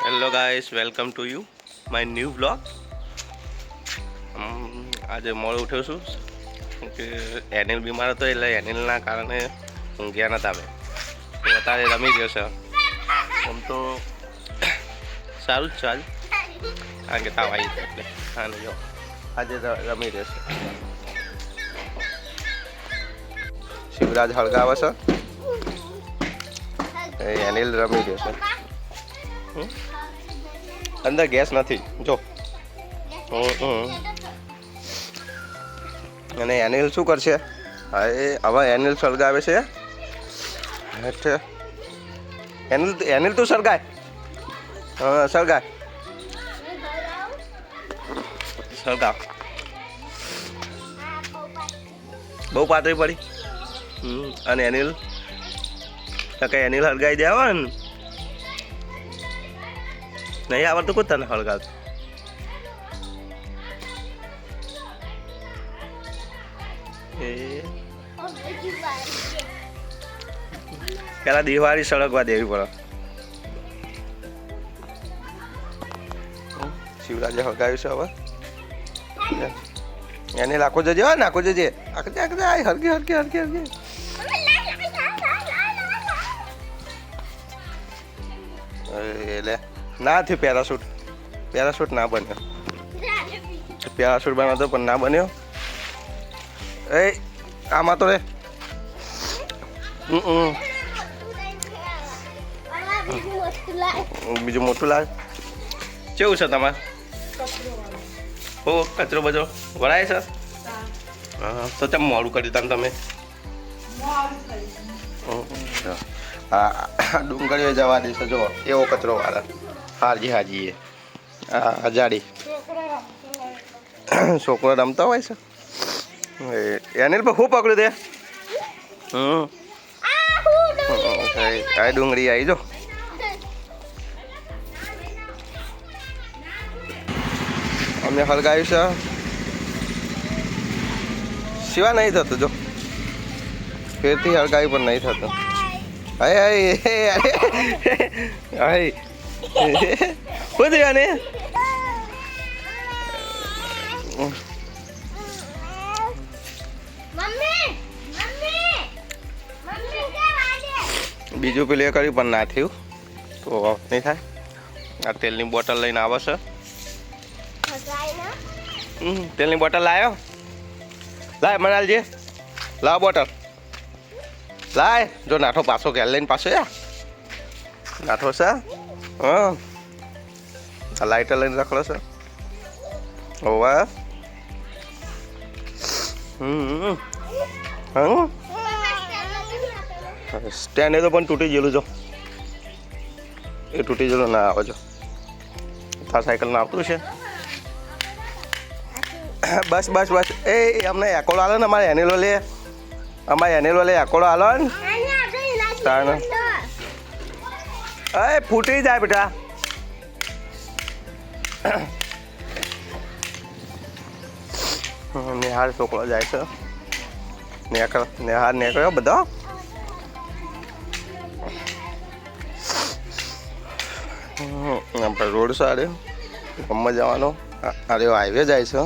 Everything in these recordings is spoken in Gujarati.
Hello guys, welcome to you my new blog. આજે મોડું ઉઠ્યો છું કે એનિલ બીમાર હતો એટલે એનિલના કારણે ઊંઘ્યા નહોતા અમે. અત્યારે રમી ગયો છે. આમ તો સારું જ છે આજ, કારણ કે તાવ આવી ગયો એટલે હા જો આજે રમી રહેશે. શિવરાજ હળગાવે છે, એનિલ રમી રહ્યો છે. અંદર ગેસ નથી જો. અને એનિલ શું કરશે? હવે એનિલ સળગાવે છે. એનિલ તું સળગાય. હા સળગાય, સળગાવ. બહુ પાતળી પડી. અને એનિલ કઈ એનિલ હળગાવી દેવા ને નહીં આવડતું કોઈ તને હળગાવતું. પેલા દિવાળી સળગવા દેવી પડે. શિવરાજે હળગાવ્યું છે હવે. એને નાખો જજે, હા નાખો જજે. હરકી હરકી હરકી હરકી. એટલે ના થયું પેરાશૂટ. પેરાશૂટ ના બન્યો. પેરાશૂટ બનાવતો પણ ના બન્યો. એ આમાં તો રે. બીજું મોટું લાવે. કેવું છે તમારે? હો કચરો બચરો વળાય છે. હા તો તમે મોડું કરી તમે. હા ડુંગળીઓ જવા દેશે જો એવો કચરો વાળા. હાજી હાજી એ જાડી છોકરો રમતા હોય છે. એનિલ પર શું પકડ્યું તે? આ ડુંગળી આવી જો. અમે હળગાવ્યું છે. સિવા નહીં થતું જો. ફેરથી હળગાવી પણ નહીં થતું. હાય હાય શું થયું આને? બીજું પેલું એ કર્યું પણ ના થયું તો નહીં થાય. આ તેલની બોટલ લઈને આવે છે. તેલની બોટલ લાવ્યો? લાય મનાલજી, લાવ બોટલ લાય. જો નાઠો પાછો ઘેર લઈને પાછો નાઠો છે. હા આ લાઇટર લઈને રખડો છે. હોવા સ્ટેન્ડ એ તો પણ તૂટી ગયેલું જો. એ તૂટી ગયેલું ના આવે જો. તાર સાયકલ ના આવતું છે. બસ બસ બસ. એ અમને એકોડો આલો ને. અમારે એનિલો લે. અમારે એનિલો લે એકોડો આલો ને. એ ફૂટી જાય બેટા. નિહાર છોકરો જાય છે. નિહાર નીકળ્યો બધો. આપણે રોડ સારે ગમવા જવાનો. અરે હાઈવે જાય છે.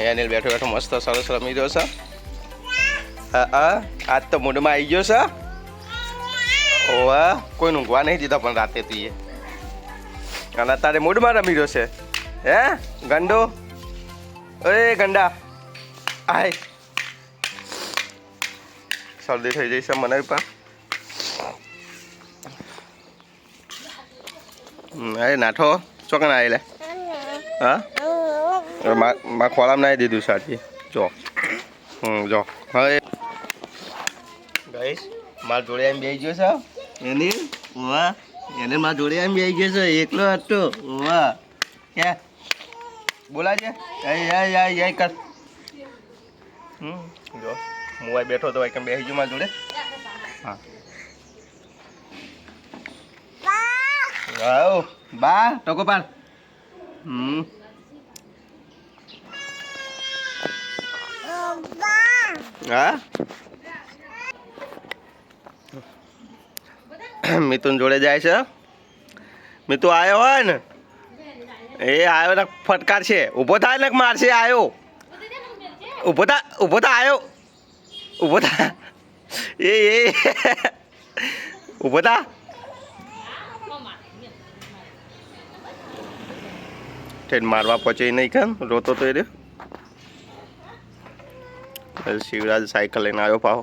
એનિલ બેઠો બેઠો મસ્ત સરસ રમી રહ્યો છે. આજ તો મૂડમાં આવી ગયો છે. ઓવા કોઈ ઊંઘવા નહીં દીધા પણ રાતે તીએ. અને તારે મૂડમાં રમી રહ્યો છે. હે ગંડો? એ ગંડા આય. શરદી થઈ જઈ છે મને પણ. એ નાઠો ચોકન આવેલે. હા મારા ખોળામાં નાખી દીધું સાચી જો. જો હવે ગાઈસ મારા જોડે એમ બેસી ગયો છે એનિલ. વાહ એનિલ મારા જોડે એમ બેસી ગયો છે એકલો હતો. વાહ ક્યાં બોલાજે. આય કર. જો હું આ બેઠો તો કેમ બેસી ગયો મારા જોડે. હા આવ બા ટકો પાડ. હા મિતુન જોડે જાય છે. મિતુ આવ્યો હોય ને એ આવ્યો ને ફટકાર છે. ઊભો થાય ને મારશે. આવ્યો ઊભો થા આવ્યો ઊભો થા એ ઊભો થા. ટ્રેન મારવા પહોંચે નહીં કેમ રોતો તો એ રે. શિવરાજ સાયકલ લઈને આવ્યો પાહો.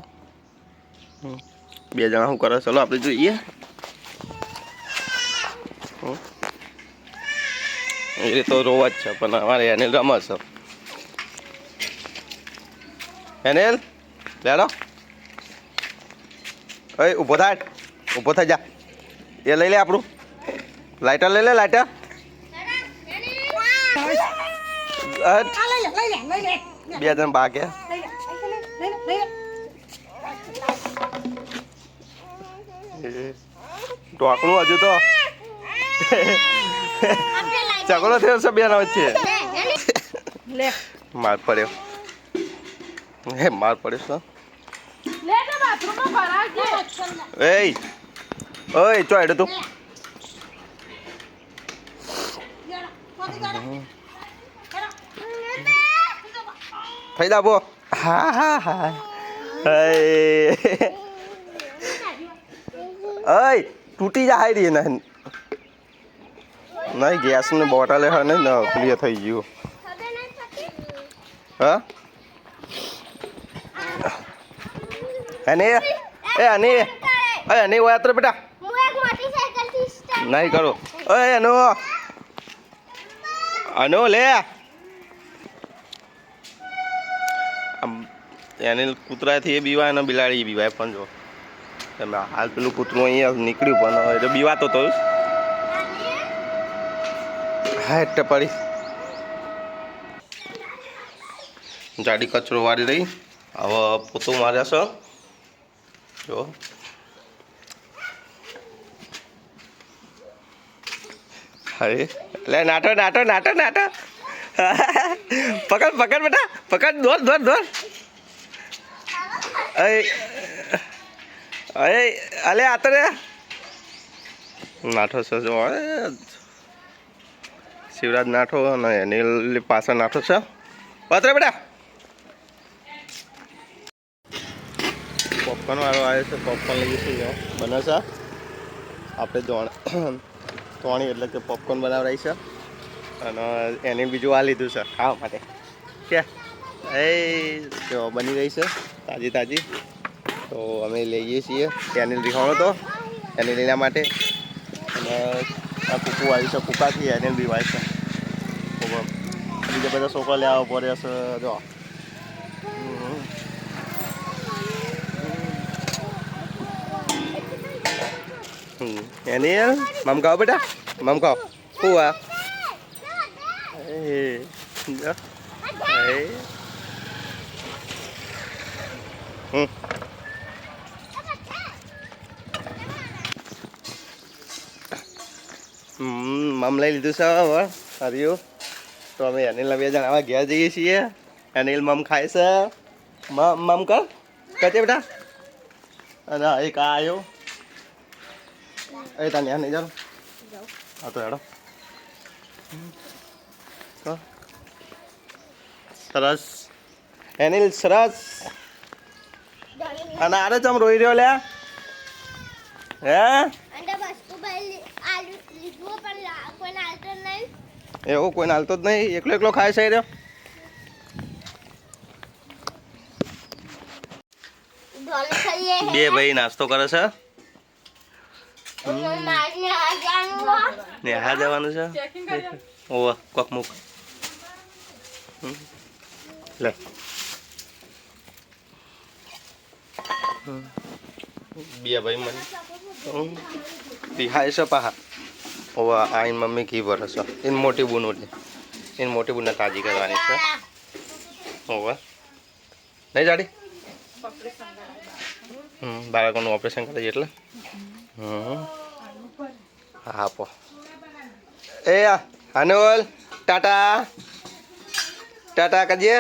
2 જણા શું કરે ચલો આપણે જોઈએ. એ તો રોવા જ છે પણ અમારે એનેલ રમે છે. એનેલ લેડો એ ઊભો થાય ઊભો થઈ જા. એ લઈ લે આપણું લાઇટર લઈ લે લાઇટર. 2 જણ બાકે ઢોકળું હજુ તો ઝઘડો થયો છે 2 ના વચ્ચે. માર પડ્યો માર પડ્યો છે. ઓય ચો હેડો તું. થઈ જા બો. હા ઓય તૂટી જાય રે નહીં ગેસની બોટલ હે ને પ્રિય થઈ ગયું. હા અને અને યાત્રા બેટા નહીં કરો. ઓય અનો લે એને કૂતરાથી એ બીવાય ને બિલાડી એ બીવાય. પણ જો તમે હાલ પેલું કૂતરું અહીંયા નીકળ્યું પણ એટલે બીવાતો તો હા એટલે પડી જાડી કચરો વાળી રહી. હવે પોતું માર્યા છે જો. અરે લે નાટો પકડ બેટા પકડ. દોડ અલે આતરે નાઠો છે જો. શિવરાજ નાઠો અને અનિલ પાછળ નાઠો છે. પાત્ર બેટા પોપકોર્ન વાળો આવ્યો છે. પોપકોર્ન લઈ જઈશું બને છે આપણે તોણી એટલે કે પોપકોર્ન બનાવડાવી છે અને એને બીજું આ લીધું છે ખાવા માટે. કે એ જો બની રહી છે તાજી. તો અમે લઈએ છીએ. એની રીખાણો તો એને લેવા માટે અને આ કૂકુ આવી છે. કૂકાથી એને બી વાય છે. બીજા બધા છોકરા લેવા પડે છે જો. એની મમ ખાઓ બેટા મમ ખાઓ. શું આ મમ લઈ લીધું છે હવે હર્યું. તો અમે અનિલના 2 જણા આવા ઘેર જઈએ છીએ. અનિલ મમ ખાય છે. મમ કર કચે બેટા. અને એક આ આવ્યો એ તાને નહીં જાવ. હા તો હેડો સરસ અનિલ સરસ. અને આરે ચમ રોઈ રહ્યો લે હે. એવું કોઈ હાલતો જ નહીં. એકલો ખાય છે રહ્યો. બે ભાઈ નાસ્તો કરે છે. નેહા જવાનું છે. ઓવા કોક મૂક લે. બે ભાઈ મને તિહાય છે પાહા. ઓવા આ મમ્મી ઘી ભરે છે. એની મોટી બૂન એટલે એની મોટી બૂનને તાજી કરવાની છે. ઓવા નહીં જાડી બાળકોનું ઓપરેશન કરે છે એટલે હા આપો. એ હાનુલ ટાટા કરજે.